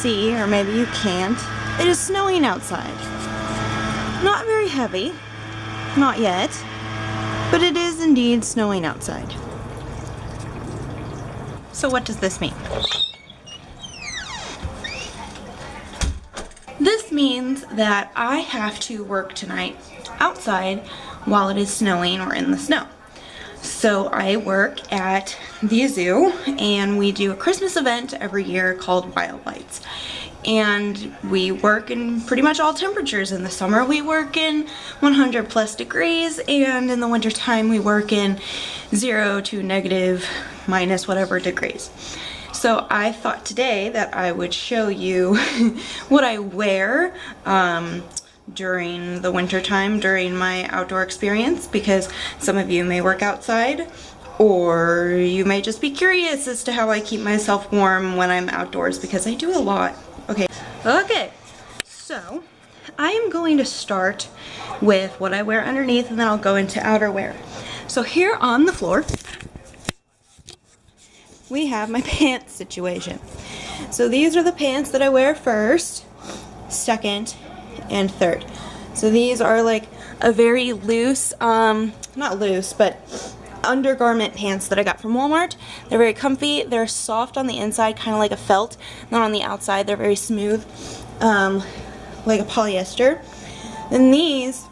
see, or maybe you can't, it is snowing outside. Not very heavy, not yet, but it is indeed snowing outside. So what does this mean? This means that I have to work tonight outside while it is snowing or in the snow. So I work at the zoo, and we do a Christmas event every year called Wild Lights. And we work in pretty much all temperatures. In the summer we work in 100 plus degrees, and in the winter time we work in 0 to negative minus whatever degrees. So I thought today that I would show you what I wear during the winter time, during my outdoor experience, because some of you may work outside, or you may just be curious as to how I keep myself warm when I'm outdoors, because I do a lot. Okay, so I am going to start with what I wear underneath, and then I'll go into outerwear. So here on the floor, we have my pants situation. So these are the pants that I wear first, second, and third. So these are like a very loose, not loose, but undergarment pants that I got from Walmart. They're very comfy, they're soft on the inside, kind of like a felt, and then on the outside they're very smooth, like a polyester. Then these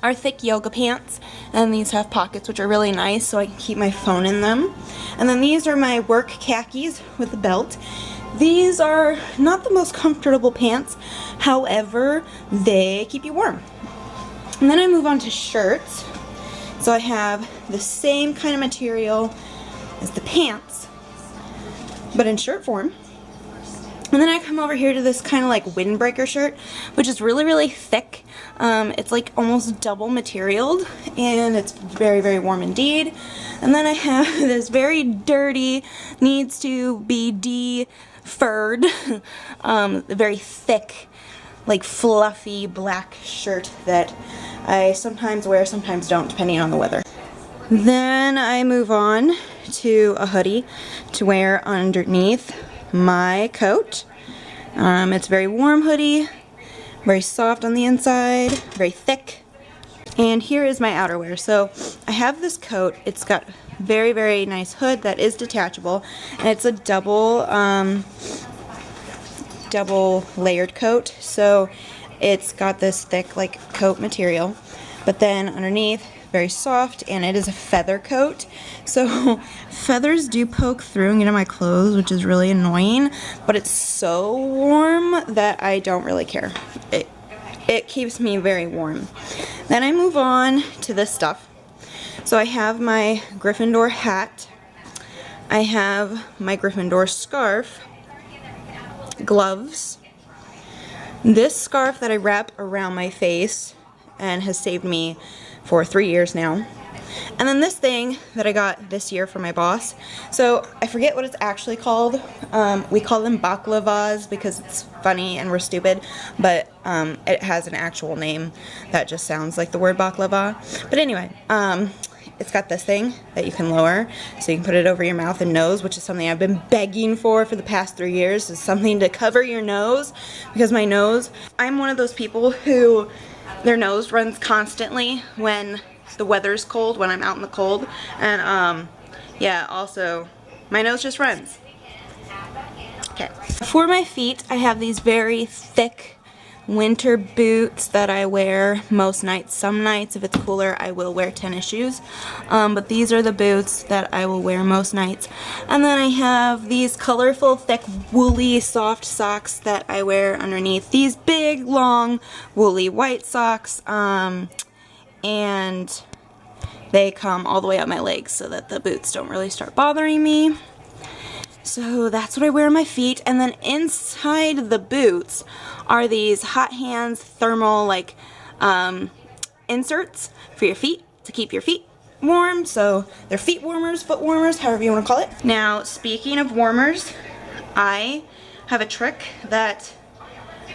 are thick yoga pants, and these have pockets which are really nice, so I can keep my phone in them. And then these are my work khakis with a belt. These are not the most comfortable pants, however, they keep you warm. And then I move on to shirts. So I have the same kind of material as the pants, but in shirt form. And then I come over here to this kind of like windbreaker shirt, which is really, really thick. It's like almost double materialed, and it's very, very warm indeed. And then I have this very dirty, needs to be de-furred, very thick, like fluffy black shirt that I sometimes wear, sometimes don't, depending on the weather. Then I move on to a hoodie to wear underneath my coat. It's a very warm hoodie, very soft on the inside, very thick. And here is my outerwear. So I have this coat. It's got very, very nice hood that is detachable, and it's a double layered coat. So it's got this thick like coat material, but then underneath very soft, and it is a feather coat. So feathers do poke through and get in my clothes, which is really annoying, but it's so warm that I don't really care. It keeps me very warm. Then I move on to this stuff. So I have my Gryffindor hat, I have my Gryffindor scarf, gloves, this scarf that I wrap around my face and has saved me for 3 years now. And then this thing that I got this year from my boss. So I forget what it's actually called. We call them baklavas because it's funny and we're stupid, but it has an actual name that just sounds like the word baklava. But anyway, it's got this thing that you can lower so you can put it over your mouth and nose, which is something I've been begging for the past 3 years, is something to cover your nose, because my nose, I'm one of those people who their nose runs constantly when the weather's cold, when I'm out in the cold, and yeah, also my nose just runs. Okay. For my feet, I have these very thick winter boots that I wear most nights. Some nights, if it's cooler, I will wear tennis shoes, but these are the boots that I will wear most nights. And then I have these colorful, thick, woolly, soft socks that I wear underneath these big, long, woolly white socks, and they come all the way up my legs so that the boots don't really start bothering me. So that's what I wear on my feet. And then inside the boots are these hot hands thermal like inserts for your feet to keep your feet warm. So they're feet warmers, foot warmers, however you want to call it. Now, speaking of warmers, I have a trick that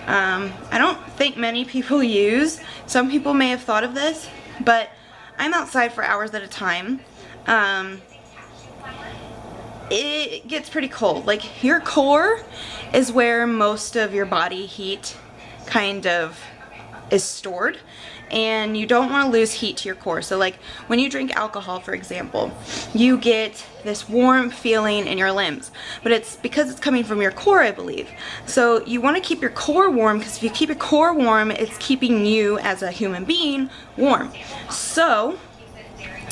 I don't think many people use. Some people may have thought of this, but I'm outside for hours at a time. it gets pretty cold. Like, your core is where most of your body heat kind of is stored, and you don't want to lose heat to your core. So like when you drink alcohol, for example, you get this warm feeling in your limbs, but it's because it's coming from your core, I believe. So you want to keep your core warm, because if you keep your core warm, it's keeping you as a human being warm. So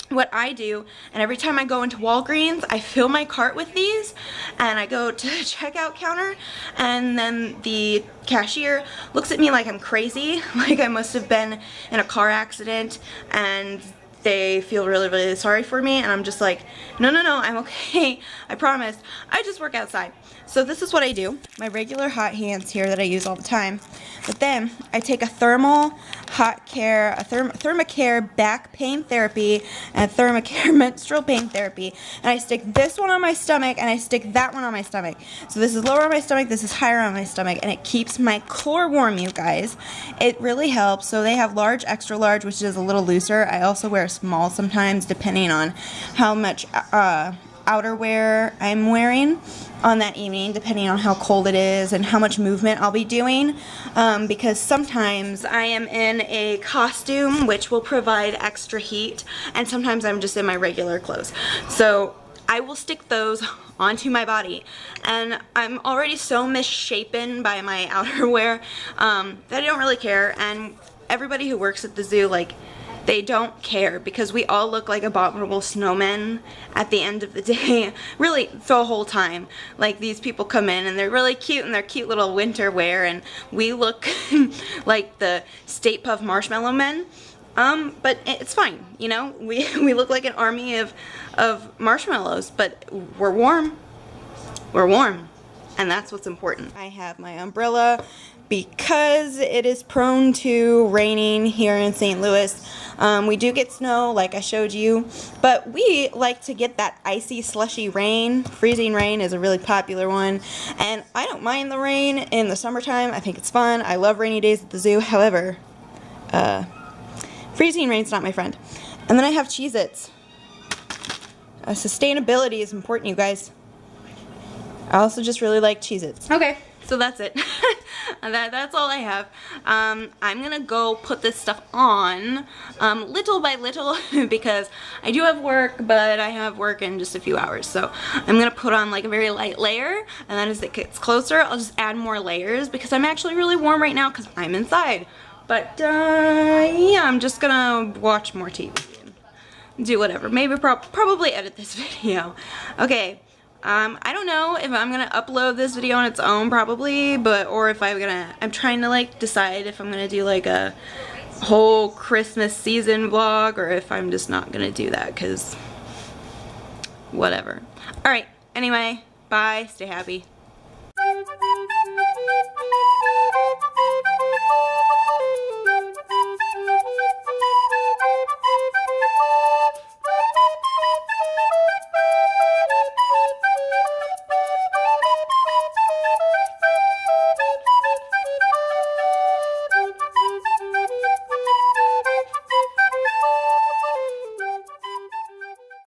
what I do, and every time I go into Walgreens, I fill my cart with these, and I go to the checkout counter, and then the cashier looks at me like I'm crazy, like I must have been in a car accident, and they feel really, really sorry for me, and I'm just like, no, I'm okay, I promise, I just work outside. So this is what I do, my regular hot hands here that I use all the time, but then I take a thermal hot care, a Thermacare back pain therapy, and a Thermacare menstrual pain therapy, and I stick this one on my stomach, and I stick that one on my stomach. So this is lower on my stomach, this is higher on my stomach, and it keeps my core warm, you guys. It really helps. So they have large, extra large, which is a little looser. I also wear a small sometimes, depending on how much outerwear I'm wearing on that evening, depending on how cold it is and how much movement I'll be doing, because sometimes I am in a costume which will provide extra heat, and sometimes I'm just in my regular clothes. So I will stick those onto my body, and I'm already so misshapen by my outerwear that I don't really care, and everybody who works at the zoo, like, they don't care, because we all look like abominable snowmen at the end of the day, really the whole time. Like, these people come in and they're really cute in their cute little winter wear, and we look like the Stay Puft Marshmallow Men. But it's fine, you know, we look like an army of marshmallows, but we're warm. We're warm, and that's what's important. I have my umbrella because it is prone to raining here in St. Louis. We do get snow, like I showed you, but we like to get that icy, slushy rain. Freezing rain is a really popular one, and I don't mind the rain in the summertime. I think it's fun. I love rainy days at the zoo. However, freezing rain's not my friend. And then I have Cheez-Its. Sustainability is important, you guys. I also just really like Cheez-Its. Okay, so that's it. That's all I have. I'm gonna go put this stuff on little by little because I do have work, but I have work in just a few hours. So I'm gonna put on like a very light layer, and then as it gets closer, I'll just add more layers because I'm actually really warm right now because I'm inside. But yeah, I'm just gonna watch more TV and do whatever. Maybe probably edit this video. Okay. I don't know if I'm gonna upload this video on its own, probably, or if I'm trying to like decide if I'm gonna do like a whole Christmas season vlog, or if I'm just not gonna do that, cause whatever. Alright, anyway, bye, stay happy.